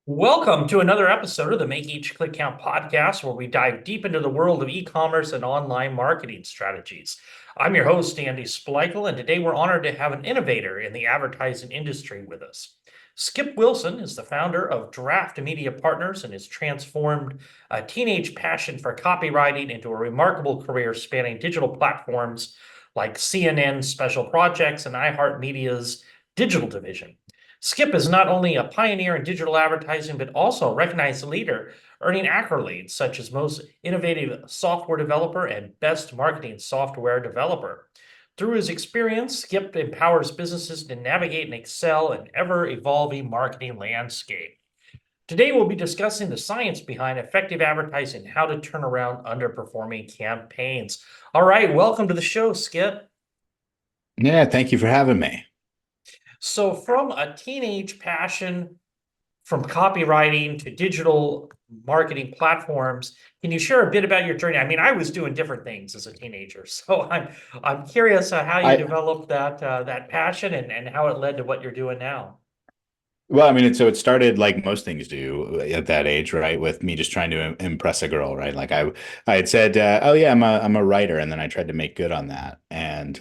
Welcome to another episode of the Make Each Click Count podcast, where we dive deep into the world of e-commerce and online marketing strategies. I'm your host, Andy Splichal, and today we're honored to have an innovator in the advertising industry with us. Skip Wilson is the founder of Draft Media Partners and has transformed a teenage passion for copywriting into a remarkable career spanning digital platforms like CNN Special Projects and iHeartMedia's digital division. Skip is not only a pioneer in digital advertising, but also a recognized leader, earning accolades such as Most Innovative Software Developer and Best Marketing Software Developer. Through his experience, Skip empowers businesses to navigate and excel in ever-evolving marketing landscape. Today, we'll be discussing the science behind effective advertising, how to turn around underperforming campaigns. All right, welcome to the show, Skip. Yeah, thank you for having me. So, from a teenage passion from copywriting to digital marketing platforms, can you share a bit about your journey? I mean, I was doing different things as a teenager, so I'm curious how you I developed that passion and how it led to what you're doing now. Well, I mean, it started like most things do at that age, right? With me just trying to impress a girl, right? Like I had said, "Oh yeah, I'm a writer," and then I tried to make good on that. And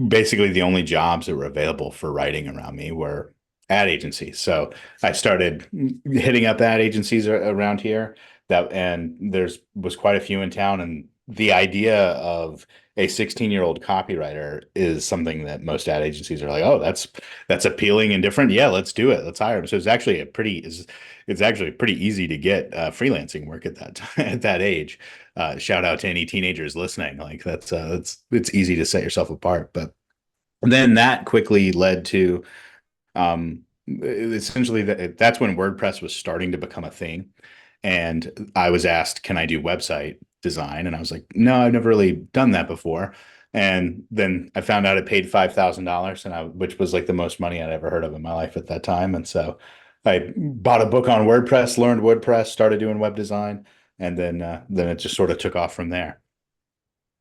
basically, the only jobs that were available for writing around me were ad agencies. So I started hitting up ad agencies around here. And there's was quite a few in town, and the idea of a 16-year-old copywriter is something that most ad agencies are like, oh, that's appealing and different. Yeah, let's do it. Let's hire him. So it's actually pretty easy to get freelancing work at that time, at that age. Shout out to any teenagers listening. Like it's easy to set yourself apart. But then that quickly led to essentially that's when WordPress was starting to become a thing. And I was asked, can I do website design? And I was like, no, I've never really done that before. And then I found out it paid $5,000, which was like the most money I'd ever heard of in my life at that time. And so I bought a book on WordPress, learned WordPress, started doing web design, and then it just sort of took off from there.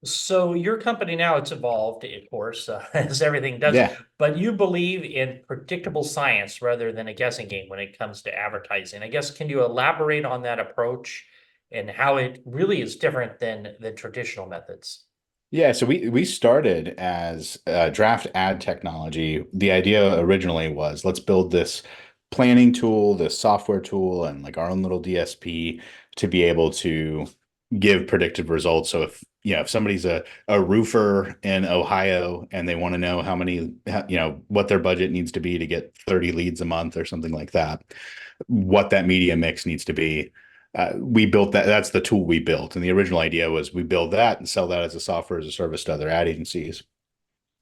So your company now, it's evolved, of course, as everything does, Yeah. but you believe in predictable science rather than a guessing game when it comes to advertising. I guess, can you elaborate on that approach and how it really is different than traditional methods? Yeah, so we started as draft ad technology. The idea originally was let's build this planning tool, this software tool, and like our own little DSP to be able to give predictive results. So if somebody's a roofer in Ohio and they want to know what their budget needs to be to get 30 leads a month or something like that, what that media mix needs to be, we built that. That's the tool we built. And the original idea was we build that and sell that as a software as a service to other ad agencies.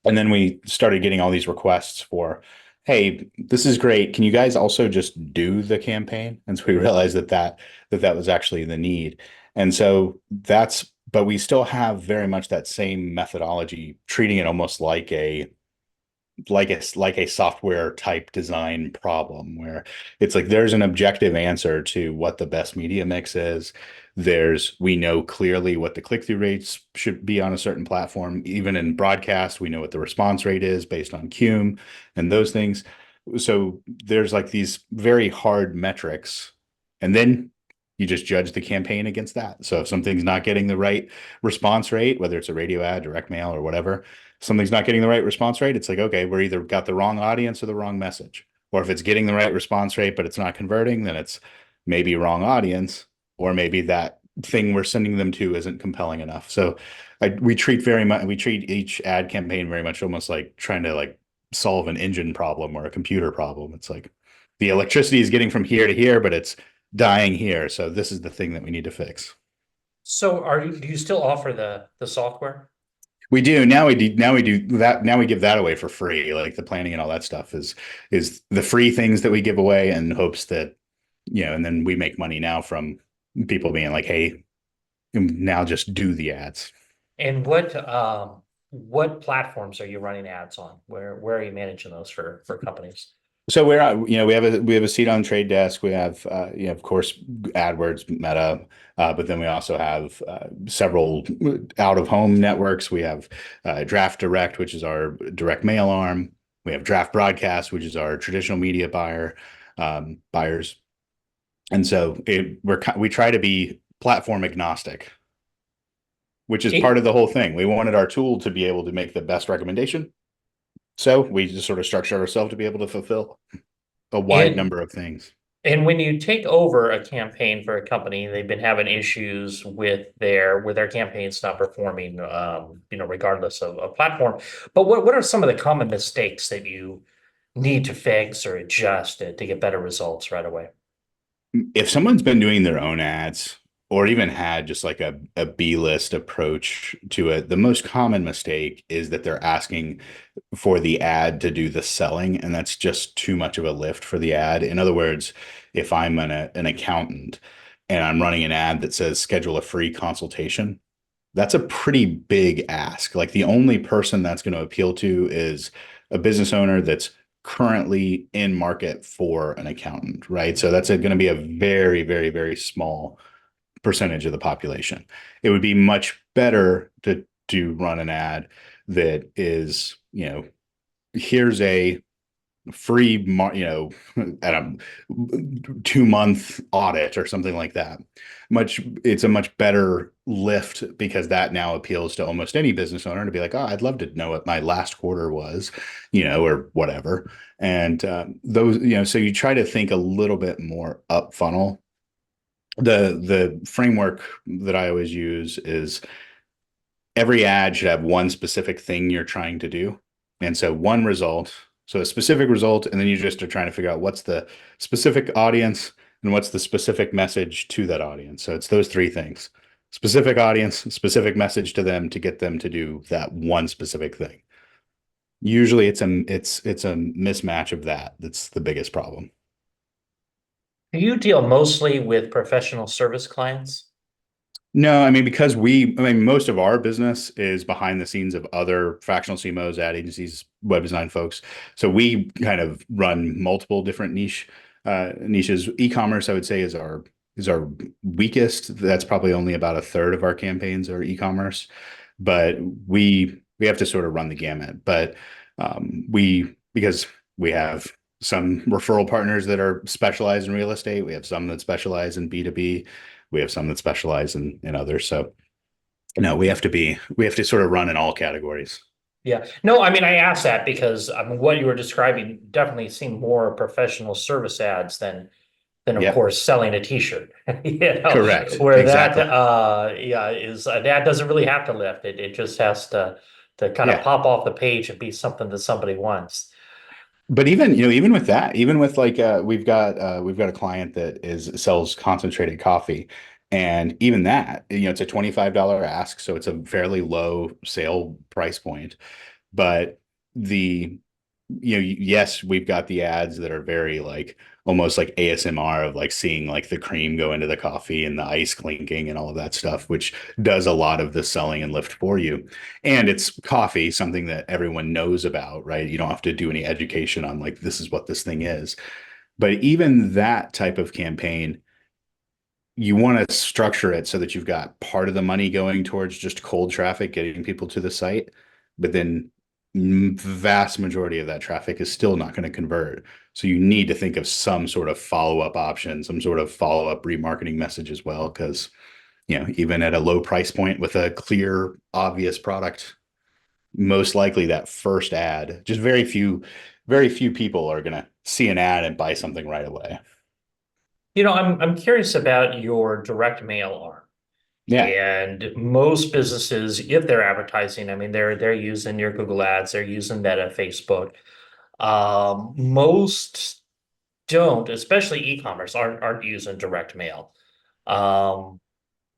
And then we started getting all these requests for, hey, this is great. Can you guys also just do the campaign? And so we realized that was actually the need. And so but we still have very much that same methodology, treating it almost like a software type design problem where it's like there's an objective answer to what the best media mix is. We know clearly what the click-through rates should be on a certain platform. Even in broadcast, we know what the response rate is based on Cume and those things. So there's like these very hard metrics, and then you just judge the campaign against that. So if something's not getting the right response rate, whether it's a radio ad, direct mail, or whatever, something's not getting the right response rate, it's like, okay, we're either got the wrong audience or the wrong message. Or if it's getting the right response rate, but it's not converting, then it's maybe wrong audience, or maybe that thing we're sending them to isn't compelling enough. So we treat each ad campaign very much almost like trying to like solve an engine problem or a computer problem. It's like the electricity is getting from here to here, but it's dying here. So this is the thing that we need to fix. So do you still offer the software? We do now. We do that now. We give that away for free. Like the planning and all that stuff is the free things that we give away in hopes that and then we make money now from people being like, "Hey, now just do the ads." And what platforms are you running ads on? Where are you managing those for companies? So we have a seat on Trade Desk. We have of course AdWords, Meta, but then we also have several out of home networks. We have Draft Direct, which is our direct mail arm. We have Draft Broadcast, which is our traditional media buyers. And so we try to be platform agnostic, which is part It, of the whole thing. We wanted our tool to be able to make the best recommendation. So we just sort of structured ourselves to be able to fulfill a wide and number of things. and when you take over a campaign for a company, they've been having issues with their campaigns not performing, regardless of platform. But what are some of the common mistakes that you need to fix or adjust to get better results right away? If someone's been doing their own ads or even had just like a B list approach to it, the most common mistake is that they're asking for the ad to do the selling, and that's just too much of a lift for the ad. In other words, if I'm an accountant and I'm running an ad that says schedule a free consultation, that's a pretty big ask. Like the only person that's going to appeal to is a business owner that's currently in market for an accountant, right? So that's going to be a very, very, very small percentage of the population. It would be much better to run an ad that is, here's a free, at a 2 month audit or something like that. It's a much better lift because that now appeals to almost any business owner to be like, oh, I'd love to know what my last quarter was, or whatever. And so you try to think a little bit more up funnel. The framework that I always use is every ad should have one specific thing you're trying to do. And so one result, so a specific result, and then you just are trying to figure out what's the specific audience and what's the specific message to that audience. So it's those three things: specific audience, specific message to them to get them to do that one specific thing. Usually it's a mismatch of that that's the biggest problem. Do you deal mostly with professional service clients? No, because most of our business is behind the scenes of other fractional CMOs, ad agencies, web design folks. So we kind of run multiple different niches. E-commerce, I would say, is our weakest. That's probably only about a third of our campaigns are e-commerce, but we have to sort of run the gamut. But because we have some referral partners that are specialized in real estate, we have some that specialize in B2B, we have some that specialize in others. So no, we have to sort of run in all categories. Yeah. No, I mean, I asked that because what you were describing definitely seemed more professional service ads than of Yep. course selling a t-shirt. Correct. Where that Exactly. is an ad doesn't really have to lift. It just has to kind of Yeah. pop off the page and be something that somebody wants. But even with that, even with like we've got a client that is sells concentrated coffee, and even that, it's a $25 ask, so it's a fairly low sale price point. But the yes, we've got the ads that are very like almost like ASMR of like seeing like the cream go into the coffee and the ice clinking and all of that stuff, which does a lot of the selling and lift for you. And it's coffee, something that everyone knows about, right? You don't have to do any education on like this is what this thing is. But even that type of campaign, you want to structure it so that you've got part of the money going towards just cold traffic, getting people to the site, but then vast majority of that traffic is still not going to convert. So you need to think of some sort of follow-up option, some sort of follow-up remarketing message as well, because even at a low price point with a clear, obvious product, most likely that first ad, just very few people are going to see an ad and buy something right away. I'm curious about your direct mail arm. Yeah. And most businesses, if they're advertising, I mean, they're using your Google Ads, they're using Meta, Facebook. Most don't, especially e-commerce, aren't using direct mail. Um,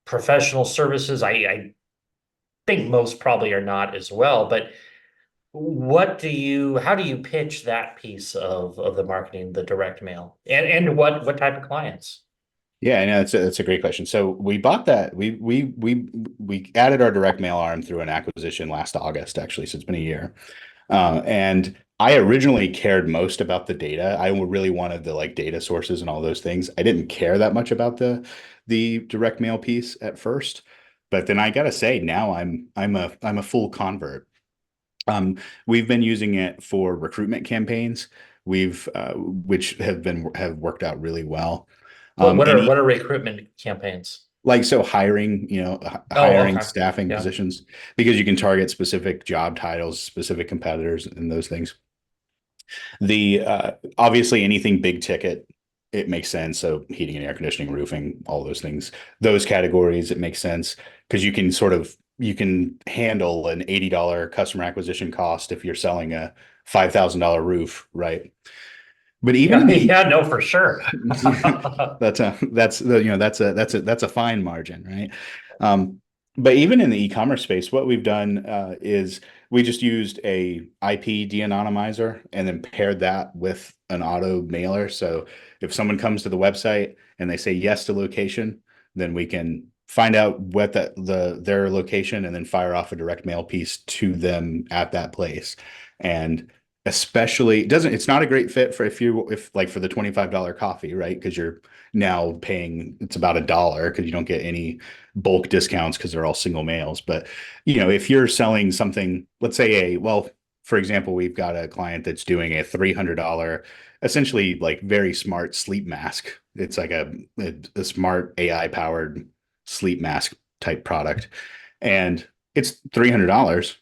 Professional services, I think most probably are not as well. But how do you pitch that piece of the marketing, the direct mail, and what type of clients? Yeah, I know that's a great question. So we bought that. We added our direct mail arm through an acquisition last August, actually. So it's been a year. And I originally cared most about the data. I really wanted the like data sources and all those things. I didn't care that much about the direct mail piece at first, but then I gotta say now I'm a full convert. We've been using it for recruitment campaigns. Which have worked out really well. What what are Any what are recruitment campaigns? like so hiring, Oh, hiring, okay. staffing Yeah. positions because you can target specific job titles, specific competitors, and those things. The obviously anything big ticket, it makes sense. So heating and air conditioning, roofing, all those things, those categories, it makes sense because you can handle an $80 customer acquisition cost if you're selling a $5,000 roof, right? But even Yeah, in the yeah, no, for sure. that's a fine margin, right? Um, but even in the e-commerce space, what we've done is we just used a IP de-anonymizer and then paired that with an auto mailer. So if someone comes to the website and they say yes to location, then we can find out what their location and then fire off a direct mail piece to them at that place. And especially it doesn't it's not a great fit for if like for the $25 coffee, right? Because you're now paying it's about $1 because you don't get any bulk discounts because they're all single mails. But if you're selling something, let's say for example, we've got a client that's doing a $300 essentially like very smart sleep mask. It's like a smart AI powered sleep mask type product, and it's $300.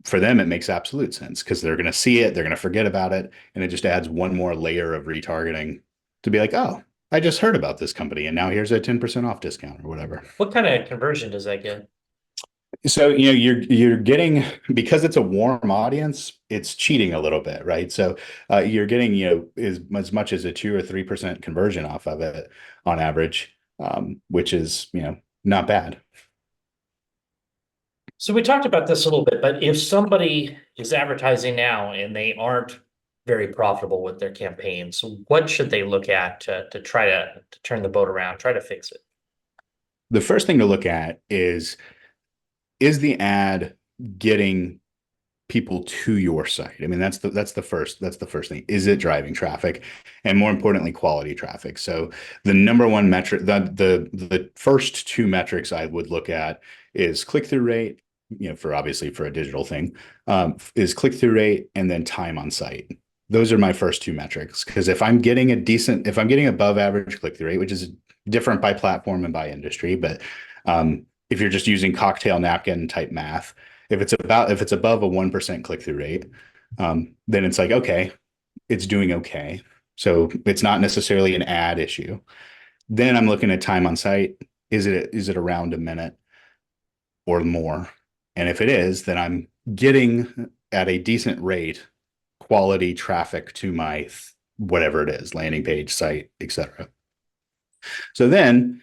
For them, it makes absolute sense because they're going to see it, they're going to forget about it, and it just adds one more layer of retargeting to be like, oh, I just heard about this company, and now here's a 10% off discount or whatever. What kind of conversion does that get? So you're getting because it's a warm audience, it's cheating a little bit, right? So you're getting as much as a 2 or 3% conversion off of it on average, which is not bad. So we talked about this a little bit, but if somebody is advertising now and they aren't very profitable with their campaigns, what should they look at to try to turn the boat around, try to fix it? The first thing to look at is the ad getting people to your site? I mean, that's the first thing. Is it driving traffic, and more importantly, quality traffic? So the number one metric, the first two metrics I would look at is click through rate. For obviously for a digital thing, is click through rate and then time on site. Those are my first two metrics because if I'm getting above average click through rate, which is different by platform and by industry, but if you're just using cocktail napkin type math, if it's above a 1% click through rate, then it's like, okay, it's doing okay. So it's not necessarily an ad issue. Then I'm looking at time on site. Is it around a minute or more? And if it is, then I'm getting at a decent rate quality traffic to my whatever it is, landing page, site, etc. So then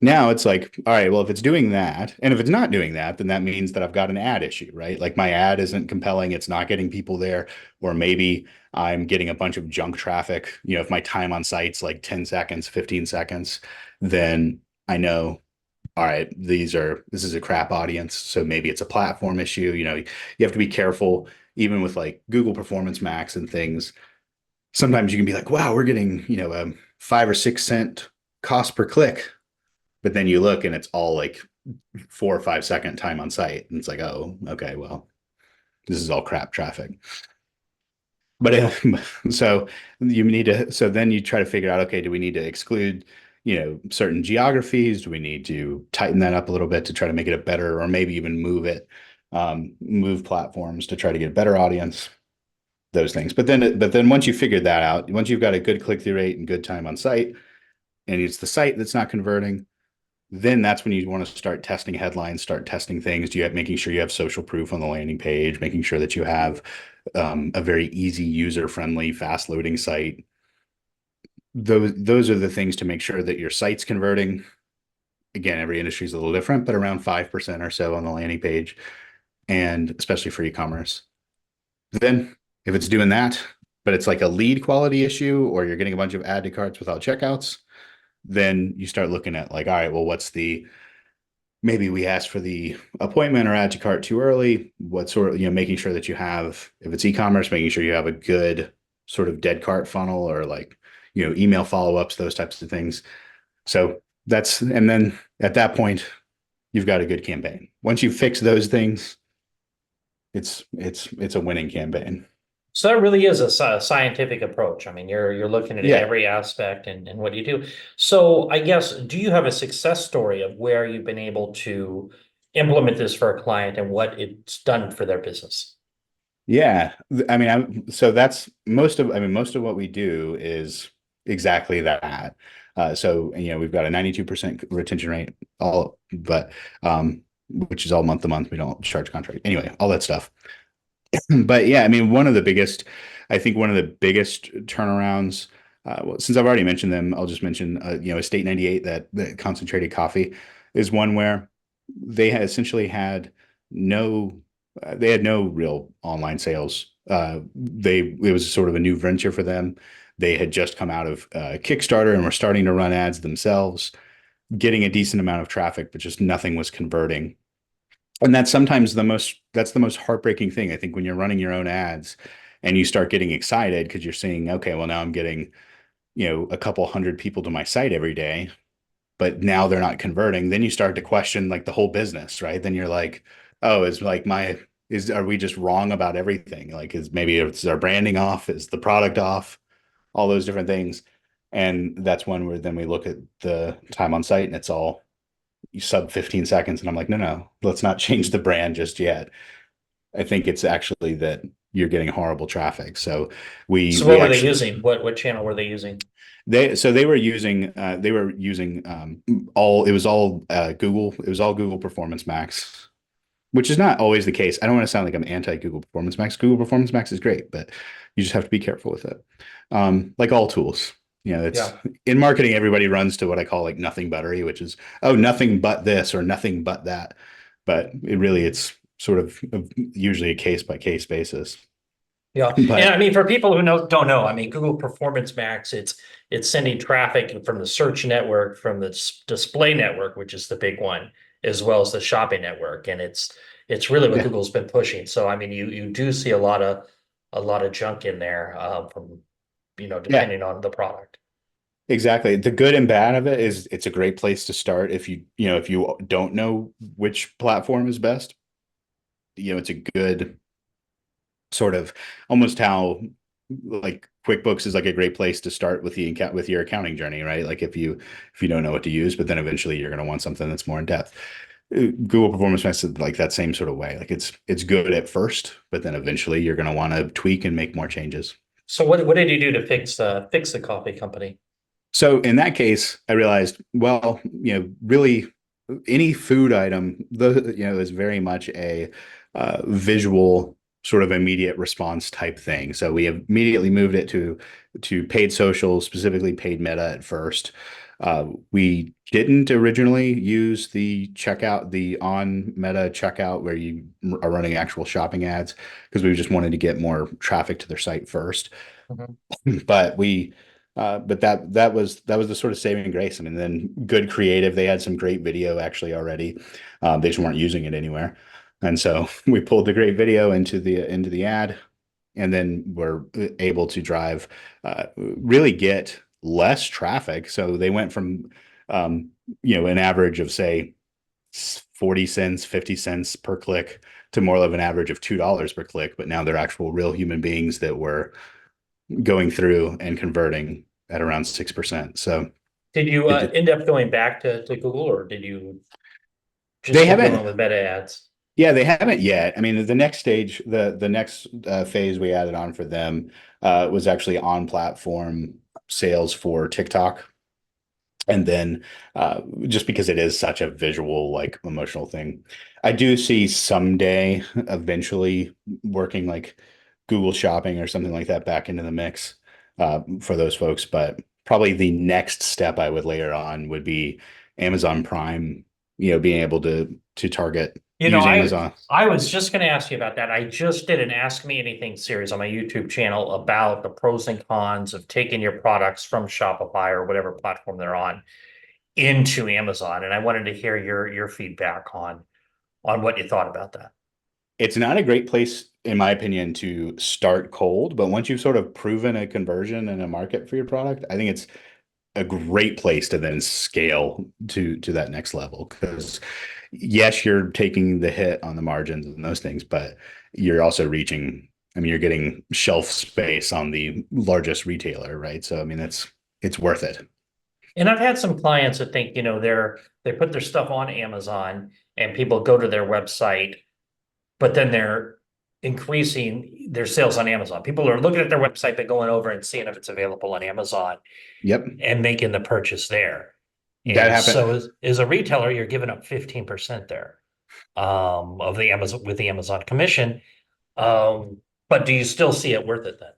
now it's like, all right, well, if it's doing that, and if it's not doing that, then that means that I've got an ad issue, right? Like my ad isn't compelling, it's not getting people there, or maybe I'm getting a bunch of junk traffic. If my time on site's like 10 seconds, 15 seconds, then I know, all right, this is a crap audience. So maybe it's a platform issue. You have to be careful, even with like Google Performance Max and things. Sometimes you can be like, wow, we're getting, a 5 or 6 cent cost per click, but then you look and it's all like 4 or 5 second time on site. And it's like, oh, okay, well, this is all crap traffic. But Yeah. so so then you try to figure out, okay, do we need to exclude, certain geographies? Do we need to tighten that up a little bit to try to make it a better, or maybe even move platforms to try to get a better audience, those things. But then once you figure that out, once you've got a good click through rate and good time on site, and it's the site that's not converting, then that's when you want to start testing headlines, start testing things. Do you have making sure you have social proof on the landing page, making sure that you have a very easy, user-friendly, fast-loading site. Those are the things to make sure that your site's converting. Again, every industry is a little different, but around 5% or so on the landing page, and especially for e-commerce. Then, if it's doing that, but it's like a lead quality issue, or you're getting a bunch of add to carts without checkouts, then you start looking at like, all right, well, maybe we asked for the appointment or add to cart too early. What sort of, making sure that you have, if it's e-commerce, making sure you have a good sort of dead cart funnel or like, email follow-ups, those types of things. So and then at that point, you've got a good campaign. Once you fix those things, it's a winning campaign. So that really is a scientific approach. I mean, you're looking at Yeah. every aspect and what you do. So I guess, do you have a success story of where you've been able to implement this for a client and what it's done for their business? Yeah. I mean, so that's most of what we do is exactly that. So, we've got a 92% retention rate, which is all month to month. We don't charge contract. Anyway, all that stuff. But yeah, I mean, I think one of the biggest turnarounds, well, since I've already mentioned them, I'll just mention, Estate 98, that concentrated coffee is one where they had essentially had no, they had no real online sales. It was sort of a new venture for them. They had just come out of Kickstarter and were starting to run ads themselves, getting a decent amount of traffic, but just nothing was converting. And that's the most heartbreaking thing, I think, when you're running your own ads and you start getting excited because you're seeing, okay, well, now I'm getting, a couple hundred people to my site every day, but now they're not converting. Then you start to question like the whole business, right? Then you're like, oh, are we just wrong about everything? Like, is our branding off? Is the product off? All those different things. And that's when we look at the time on site and it's all sub 15 seconds. And I'm like, no, let's not change the brand just yet. I think it's actually that you're getting horrible traffic. So So we what were they actually using? What channel were they using? they were using all it was all Google. It was all Google Performance Max, which is not always the case. I don't want to sound like I'm anti Google Performance Max. Google Performance Max is great, but you just have to be careful with it. Like all tools, it's Yeah. in marketing. Everybody runs to what I call like nothing buttery, which is, oh, nothing but this or nothing but that. But it's sort of usually a case by case basis. Yeah, and But I mean, for people who don't know, I mean, Google Performance Max, it's sending traffic from the search network, from the display network, which is the big one, as well as the shopping network, and it's really what yeah, Google's been pushing. So I mean, you do see a lot of junk in there from yeah, depending on the product. exactly. The good and bad of it is it's a great place to start if you don't know which platform is best. It's a good sort of almost how like QuickBooks is like a great place to start with with your accounting journey, right? Like if you don't know what to use, but then eventually you're going to want something that's more in depth. Google Performance Max is like that same sort of way. Like it's good at first, but then eventually you're going to want to tweak and make more changes. So what did you do to fix the coffee company? So in that case, I realized, well, really any food item, is very much a visual sort of immediate response type thing. So we have immediately moved it to paid social, specifically paid Meta at first. We didn't originally use the on Meta checkout where you are running actual shopping ads because we just wanted to get more traffic to their site first. Mhm. But that was the sort of saving grace. I mean, then good creative. They had some great video actually already. They just weren't using it anywhere, and so we pulled the great video into the ad, and then we're able to really get less traffic. So they went from an average of say 40 cents, 50 cents per click to more of an average of $2 per click. But now they're actual real human beings that were going through and converting at around 6%. So Did you it end up going back to Google, or did you just they keep haven't going with Meta ads? yeah, they haven't yet. I mean, the next stage, the next phase we added on for them was actually on platform sales for TikTok. And then just because it is such a visual, like emotional thing, I do see someday eventually working like Google Shopping or something like that back into the mix for those folks. But probably the next step I would layer on would be Amazon Prime, being able to target, You know, use I Amazon. I was just going to ask you about that. I just did an Ask Me Anything series on my YouTube channel about the pros and cons of taking your products from Shopify or whatever platform they're on into Amazon, and I wanted to hear your feedback on what you thought about that. It's not a great place, in my opinion, to start cold, but once you've sort of proven a conversion and a market for your product, I think it's a great place to then scale to that next level. Because yes, you're taking the hit on the margins and those things, but you're also reaching I mean, you're getting shelf space on the largest retailer, right? So I mean, it's worth it. And I've had some clients that think, they put their stuff on Amazon and people go to their website, but then they're increasing their sales on Amazon. People are looking at their website, but going over and seeing if it's available on Amazon Yep, and making the purchase there. that And happened. so as a retailer, you're giving up 15% there of the Amazon with the Amazon commission. But do you still see it worth it then?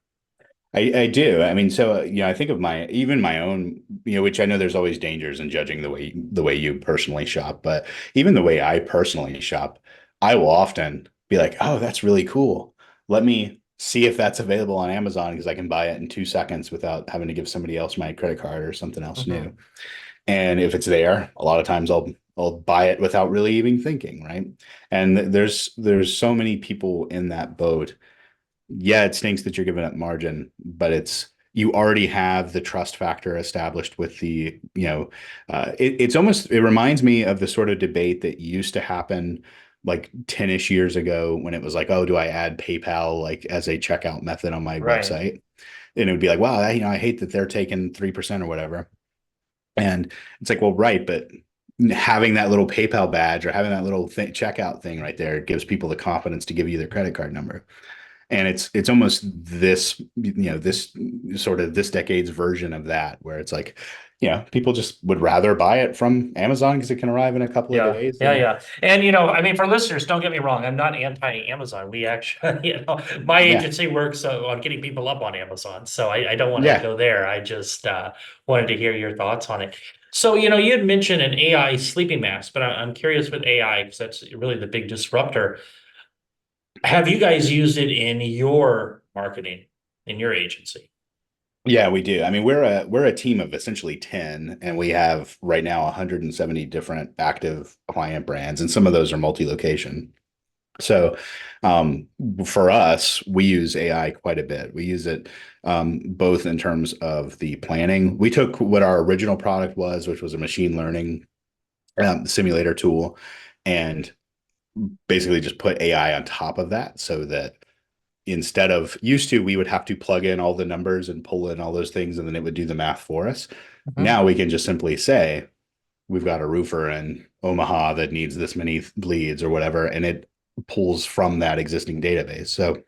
I do. I mean, so I think of my even my own, which I know there's always dangers in judging the way you personally shop, but even the way I personally shop, I will often be like, "Oh, that's really cool. Let me see if that's available on Amazon because I can buy it in 2 seconds without having to give somebody else my credit card or something else Mhm. new." And if it's there, a lot of times I'll buy it without really even thinking, right? And there's so many people in that boat. Yeah, it stinks that you're giving up margin, but you already have the trust factor established with it reminds me of the sort of debate that used to happen like 10-ish years ago when it was like, oh, do I add PayPal like as a checkout method on my Right. website? And it would be like, wow, I hate that they're taking 3% or whatever. And it's like, well, right, but having that little PayPal badge or having that little checkout thing right there gives people the confidence to give you their credit card number. And it's almost this sort of this decade's version of that, where it's like, people just would rather buy it from Amazon because it can arrive in a couple of Yeah, days. yeah, And yeah. And I mean, for listeners, don't get me wrong, I'm not anti-Amazon. We actually, my yeah, agency works on getting people up on Amazon, so I don't want to yeah, go there. I just wanted to hear your thoughts on it. So, you had mentioned an AI sleeping mask, but I'm curious with AI because that's really the big disruptor. Have you guys used it in your marketing, in your agency? yeah, we do. I mean, we're a team of essentially 10, and we have right now 170 different active client brands, and some of those are multi-location. So, for us, we use AI quite a bit. We use it both in terms of the planning. We took what our original product was, which was a machine learning simulator tool, and basically just put AI on top of that so that instead of used to, we would have to plug in all the numbers and pull in all those things, and then it would do the math for us. Mhm. Now we can just simply say, we've got a roofer in Omaha that needs this many leads or whatever, and it pulls from that existing database. So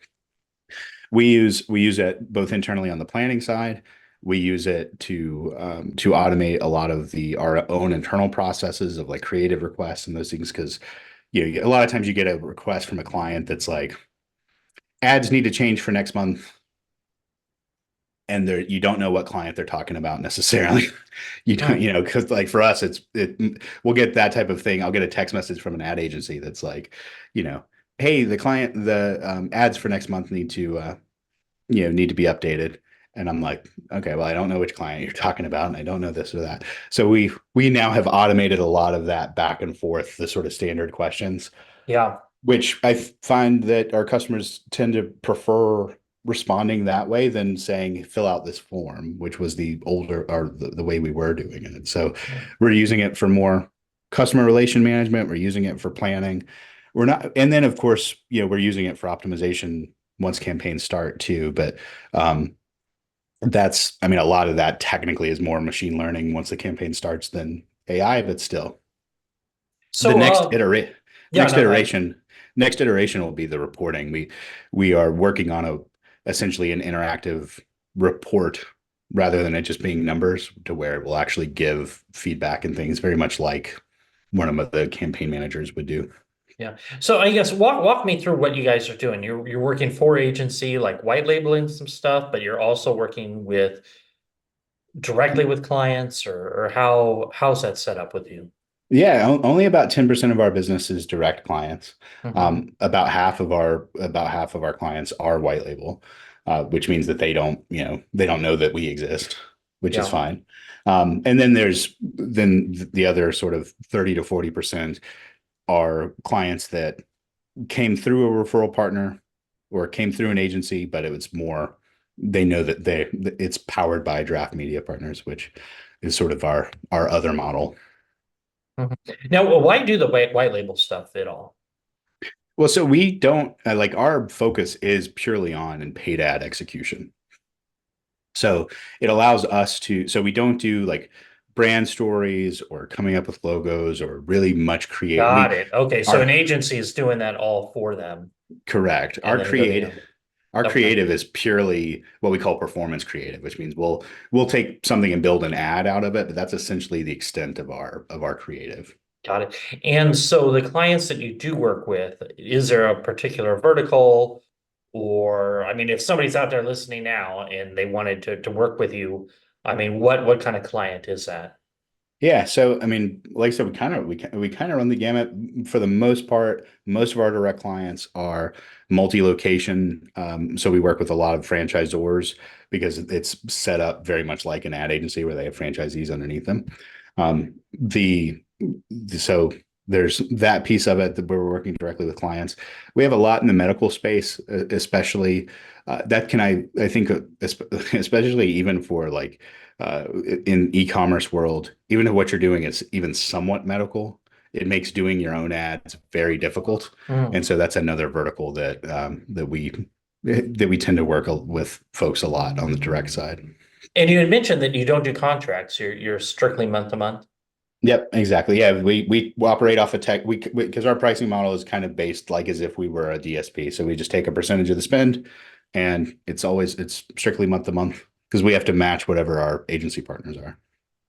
we use it both internally on the planning side. We use it to automate a lot of our own internal processes of like creative requests and those things because a lot of times you get a request from a client that's like ads need to change for next month and you don't know what client they're talking about necessarily. You don't, Hmm. because like for us, we'll get that type of thing. I'll get a text message from an ad agency that's like, you know, hey, the ads for next month need to be updated. And I'm like, okay, well, I don't know which client you're talking about, and I don't know this or that. So we now have automated a lot of that back and forth, the sort of standard questions, Yeah. which I find that our customers tend to prefer responding that way than saying fill out this form, which was the older or the way we were doing it. So we're using it for more customer relation management. We're using it for planning. We're not, and then of course, we're using it for optimization once campaigns start too. But I mean, a lot of that technically is more machine learning once the campaign starts than AI, but still the So, yeah, next no, go ahead. iteration next iteration will be the reporting. We are working on a essentially an interactive report rather than it just being numbers to where it will actually give feedback and things very much like one of the campaign managers would do. Yeah. So I guess walk me through what you guys are doing. You're working for agency, like white labeling some stuff, but you're also working with directly with clients, or how's that set up with you? Yeah, only about 10% of our business is direct clients. Hmm. About half of our clients are white label, which means that they don't know that we exist, which is Yeah. fine. And then the other sort of 30 to 40% are clients that came through a referral partner or came through an agency, but it was more they know that it's powered by draft media partners, which is sort of our other model. Mhm. Now, why do the white label stuff at all? Well, so we don't like our focus is purely on and paid ad execution. So it allows us to, so we don't do like brand stories or coming up with logos or really much create. Got it. Okay, so an Our agency is doing that all for them, correct. and then go to you. Our Okay. creative is purely what we call performance creative, which means we'll take something and build an ad out of it, but that's essentially the extent of our creative. Got it. And so the clients that you do work with, is there a particular vertical? Or, I mean, if somebody's out there listening now and they wanted to work with you, I mean, what kind of client is that? Yeah, so I mean, like I said, we kind of run the gamut for the most part. Most of our direct clients are multi-location, so we work with a lot of franchisors because it's set up very much like an ad agency where they have franchisees underneath them. Um, the, so there's that piece of it that we're working directly with clients. We have a lot in the medical space, especially that can I think especially even for like in e-commerce world, even if what you're doing is even somewhat medical, it makes doing your own ads very difficult. Mm. And so that's another vertical that we tend to work with folks a lot on the direct side. And you had mentioned that you don't do contracts. You're strictly month to month. Yep, exactly. Yeah, we operate off of tech. We because our pricing model is kind of based like as if we were a DSP. So we just take a percentage of the spend, and it's strictly month to month because we have to match whatever our agency partners are.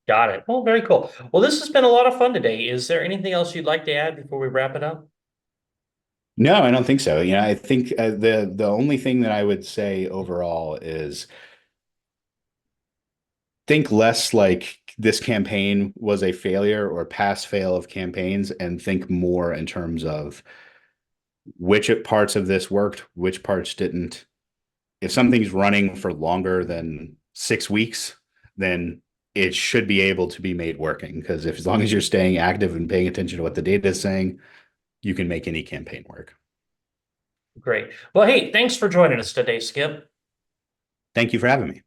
Got it. Well, very cool. Well, this has been a lot of fun today. Is there anything else you'd like to add before we wrap it up? No, I don't think so. I think the only thing that I would say overall is think less like this campaign was a failure or pass fail of campaigns, and think more in terms of which parts of this worked, which parts didn't. If something's running for longer than 6 weeks, then it should be able to be made working because if as long as you're staying active and paying attention to what the data is saying, you can make any campaign work. Great. Well, hey, thanks for joining us today, Skip. Thank you for having me.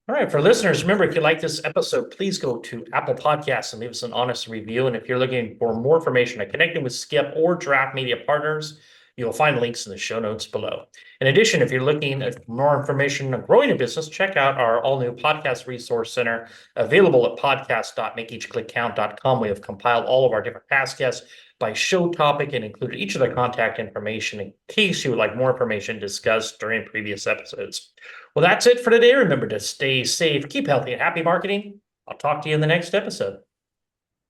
All right, for listeners, remember, if you like this episode, please go to Apple Podcasts and leave us an honest review. And if you're looking for more information on connecting with Skip or Draft Media Partners, you'll find links in the show notes below. In addition, if you're looking at more information on growing a business, check out our all-new podcast resource center available at podcast.makeeachclickcount.com. We have compiled all of our different past guests by show topic and included each of their contact information in case you would like more information discussed during previous episodes. Well, that's it for today. Remember to stay safe, keep healthy, and happy marketing. I'll talk to you in the next episode.